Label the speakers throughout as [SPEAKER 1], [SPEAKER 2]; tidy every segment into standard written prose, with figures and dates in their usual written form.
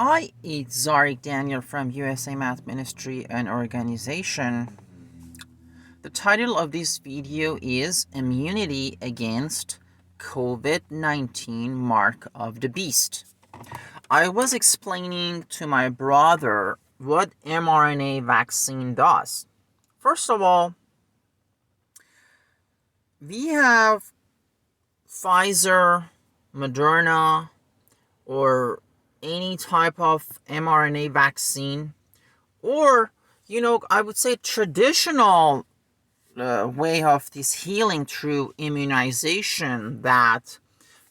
[SPEAKER 1] Hi, it's Zarik Daniel from USA Math Ministry and Organization. The title of this video is Immunity Against COVID-19 Mark of the Beast. I was explaining to my brother what mRNA vaccine does. First of all, we have Pfizer, Moderna, or any type of mRNA vaccine, or I would say traditional way of this healing through immunization that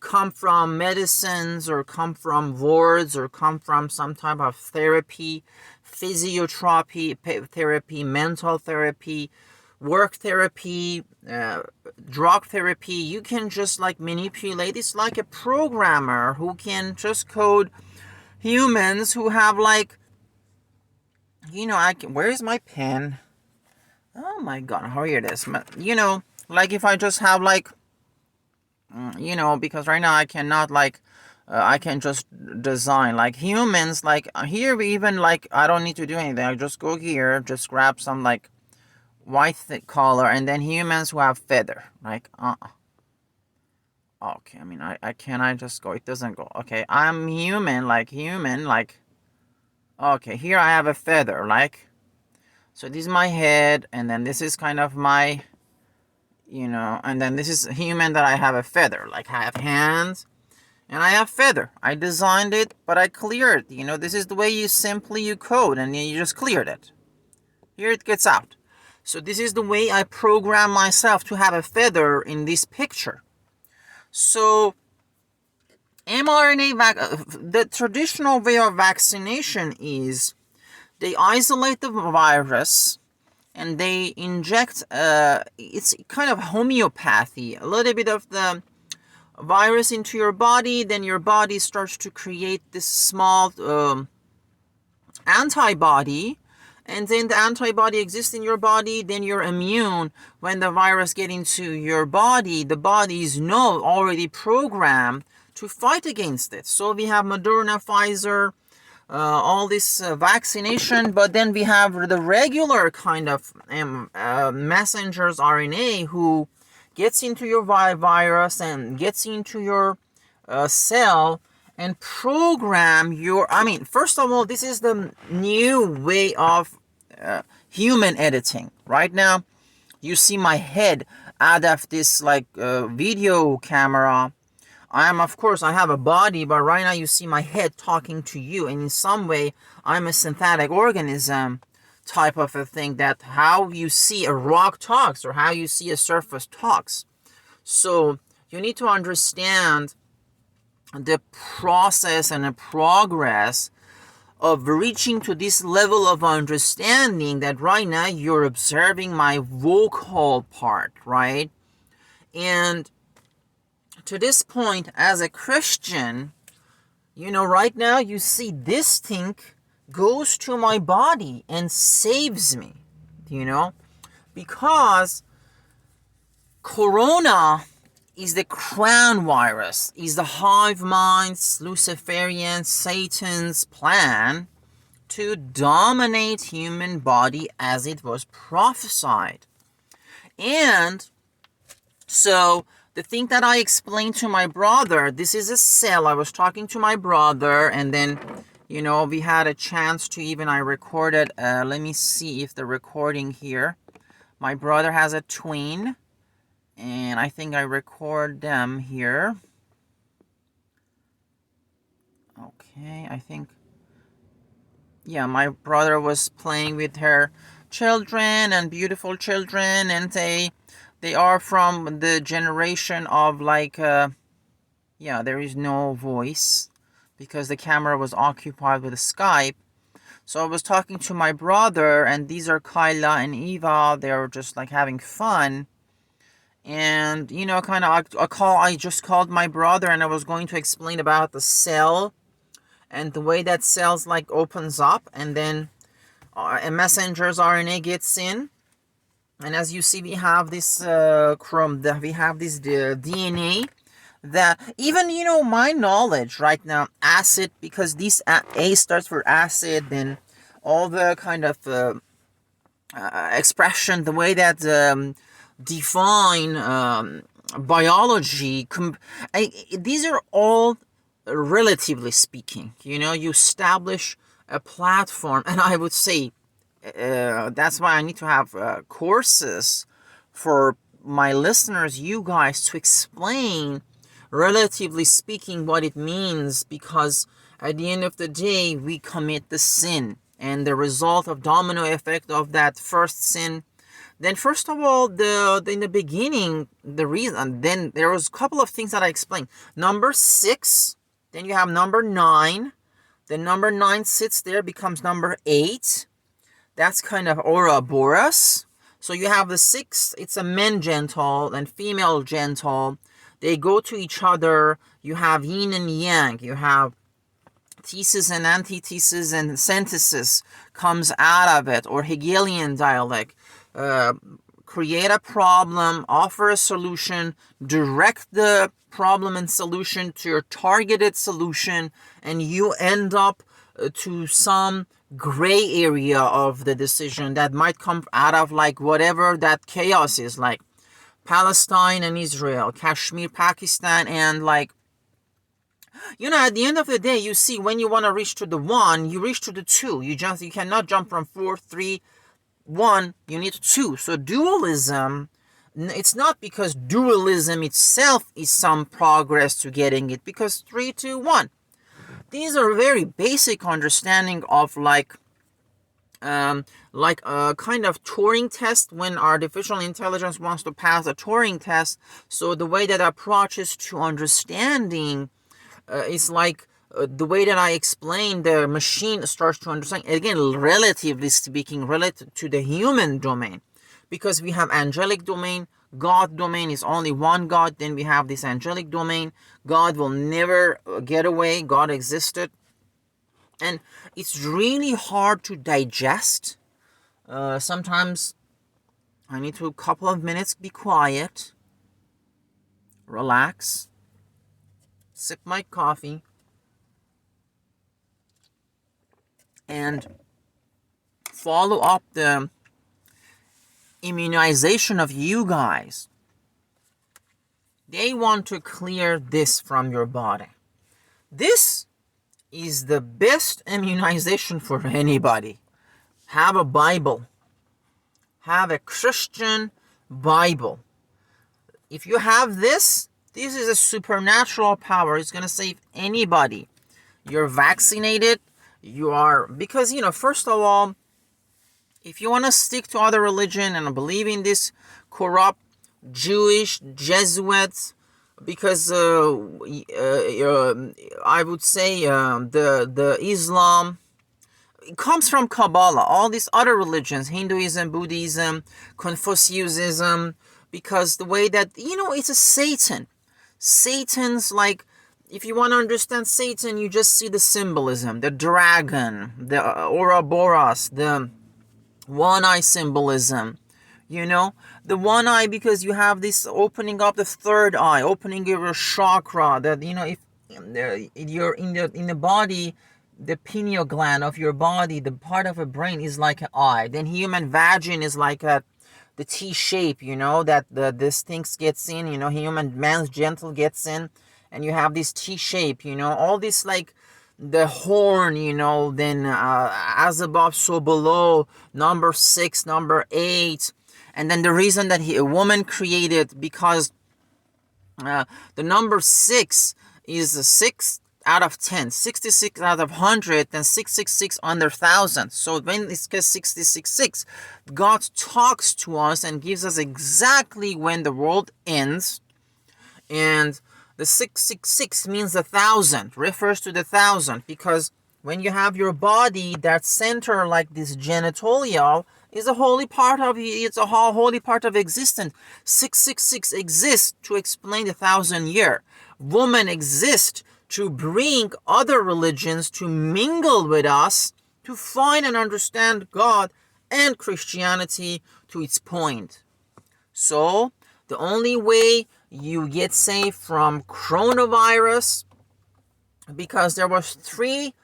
[SPEAKER 1] come from medicines or come from wards or come from some type of therapy, physiotherapy, therapy, mental therapy, work therapy, drug therapy. You can just manipulate. It's like a programmer who can just code humans who have where's my pen? Oh my god, here it is. If I just have because right now I cannot I can just design like humans, here we even I don't need to do anything. I just go here, just grab some white color, and then humans who have feather, okay, I mean, I can I just go, it doesn't go. Okay, I'm human, okay, here I have a feather, so this is my head, and then this is kind of my, and then this is human that I have a feather, I have hands, and I have feather. I designed it, but I cleared, this is the way you code, and you just cleared it. Here it gets out. So this is the way I program myself to have a feather in this picture. So mRNA, the traditional way of vaccination is they isolate the virus and they inject, it's kind of homeopathy, a little bit of the virus into your body, then your body starts to create this small antibody, and then the antibody exists in your body, then you're immune. When the virus gets into your body, the body is already programmed to fight against it. So we have Moderna, Pfizer, all this vaccination, but then we have the regular kind of messenger's RNA who gets into your virus and gets into your cell and program your, first of all, this is the new way of human editing. Right now, you see my head out of this video camera. I have a body, but right now you see my head talking to you, and in some way, I'm a synthetic organism type of a thing, that how you see a rock talks or how you see a surface talks. So you need to understand the process and the progress of reaching to this level of understanding that right now you're observing my vocal part, right? And to this point, as a Christian, right now you see this thing goes to my body and saves me, because Corona is the crown virus, is the hive mind's, Luciferian, Satan's plan to dominate human body as it was prophesied. And so the thing that I explained to my brother, this is a cell. I was talking to my brother, and then, we had a chance to I recorded, let me see if the recording here. My brother has a twin, and I think I record them here. Okay, I think, yeah, my brother was playing with her children, and beautiful children, and they are from the generation of there is no voice because the camera was occupied with Skype. So I was talking to my brother, and these are Kyla and Eva. They're just having fun. And I just called my brother, and I was going to explain about the cell and the way that cells opens up, and then a messenger's RNA gets in. And as you see, we have this DNA that even, my knowledge right now, acid, because this A starts for acid, then all the kind of expression, the way that define biology, these are all, relatively speaking, you establish a platform, and I would say that's why I need to have courses for my listeners, you guys, to explain, relatively speaking, what it means, because at the end of the day, we commit the sin, and the result of domino effect of that first sin. Then first of all, in the beginning, the reason, then there was a couple of things that I explained. Number 6, then you have number 9. Then number 9 sits there, becomes number 8. That's kind of Ouroboros. So you have the 6, it's a men genital and female genital. They go to each other. You have yin and yang. You have thesis and antithesis, and synthesis comes out of it, or Hegelian dialect. Create a problem, offer a solution, direct the problem and solution to your targeted solution, and you end up to some gray area of the decision that might come out of like whatever that chaos is, like Palestine and Israel, Kashmir, Pakistan, and like, at the end of the day, you see, when you want to reach to the 1, you reach to the 2. You cannot jump from 4, 3, 1. You need 2. So dualism, it's not because dualism itself is some progress to getting it, because 3, 2, 1. These are very basic understanding of like a kind of Turing test, when artificial intelligence wants to pass a Turing test. So the way that approaches to understanding is like the way that I explain, the machine starts to understand, again, relatively speaking, relative to the human domain, because we have angelic domain. God domain is only one God. Then we have this angelic domain. God will never get away. God existed. And it's really hard to digest. Sometimes I need to a couple of minutes be quiet, relax, sip my coffee, and follow up the immunization of you guys. They want to clear this from your body. This is the best immunization for anybody. Have a Bible. Have a Christian Bible. If you have this is a supernatural power. It's going to save anybody. You're vaccinated. You are, because, first of all, if you want to stick to other religion and believe in this corrupt Jewish Jesuits, because I would say the Islam, it comes from Kabbalah, all these other religions, Hinduism, Buddhism, Confucianism, because the way that, it's a Satan. Satan's like, if you want to understand Satan, you just see the symbolism, the dragon, the Ouroboros, the one-eye symbolism, the one eye, because you have this opening up the third eye, opening your chakra, that, if you're in the body, the pineal gland of your body, the part of a brain is like an eye. Then human vagin is like the T shape, that this thing gets in, human man's genital gets in, and you have this T shape, all this, like the horn, then as above, so below, number 6, number 8. And then the reason that a woman created, because the number 6 is a 6 out of 10, 66 out of 100, then 666 under 1,000. So when it's 666, God talks to us and gives us exactly when the world ends. And the 666 means 1,000, refers to the 1,000, because when you have your body, that center, like this genitalia, is a holy part of existence. 666 exists to explain the 1,000 year. Woman exists to bring other religions to mingle with us, to find and understand God and Christianity to its point. So the only way you get saved from coronavirus, because there was three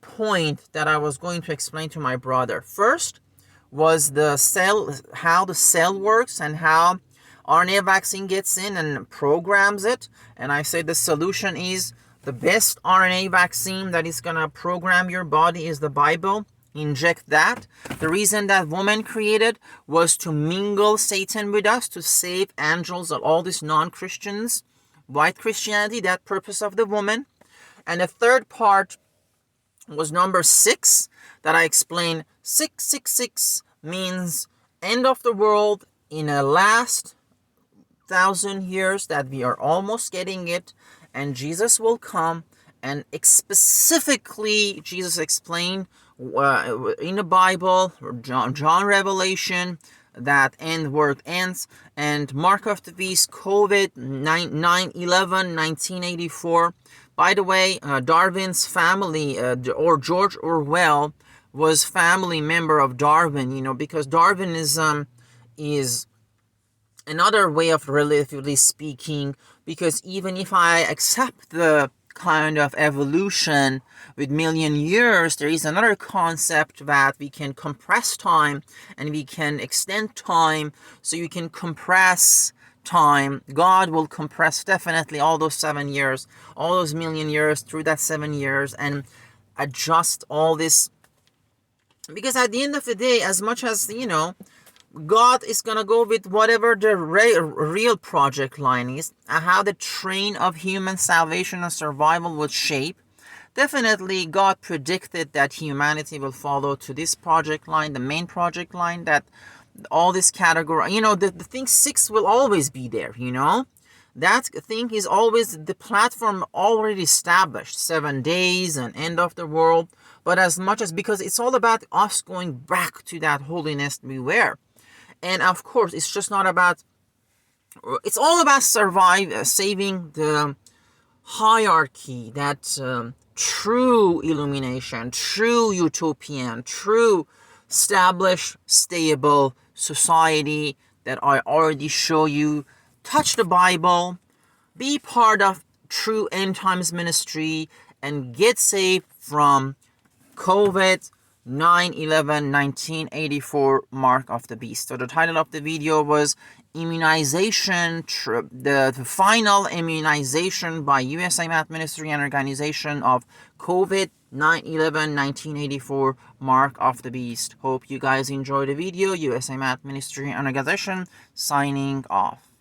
[SPEAKER 1] points that I was going to explain to my brother. First was the cell, how the cell works and how RNA vaccine gets in and programs it. And I said the solution is the best RNA vaccine that is going to program your body is the Bible. Inject that. The reason that woman created was to mingle Satan with us, to save angels and all these non-Christians, white Christianity, that purpose of the woman. And the third part was number 6 that I explained. 666 means end of the world in the last 1,000 years, that we are almost getting it, and Jesus will come. And specifically, Jesus explained in the Bible, John Revelation, that end world ends. And mark of the beast, COVID 9/11 1984. By the way, Darwin's family, or George Orwell, was family member of Darwin, because Darwinism is another way of, relatively speaking, because even if I accept the kind of evolution with million years, there is another concept that we can compress time and we can extend time. So you can compress time. God will compress definitely all those 7 years, all those million years through that 7 years, and adjust all this. Because at the end of the day, as much as, God is going to go with whatever the real project line is, how the train of human salvation and survival would shape. Definitely, God predicted that humanity will follow to this project line, the main project line, that all this category, the thing 6 will always be there, That thing is always the platform already established, 7 days and end of the world. But as much as, because it's all about us going back to that holiness we were. And of course, it's just not about, it's all about saving the hierarchy, that true illumination, true utopian, true established, stable society that I already show you. Touch the Bible, be part of true end times ministry, and get saved from COVID 9/11 1984 mark of the beast. So the title of the video was Immunization, the final immunization by USA Math Ministry and Organization of COVID 9/11 1984 mark of the beast. Hope you guys enjoyed the video. USA Math Ministry and Organization signing off.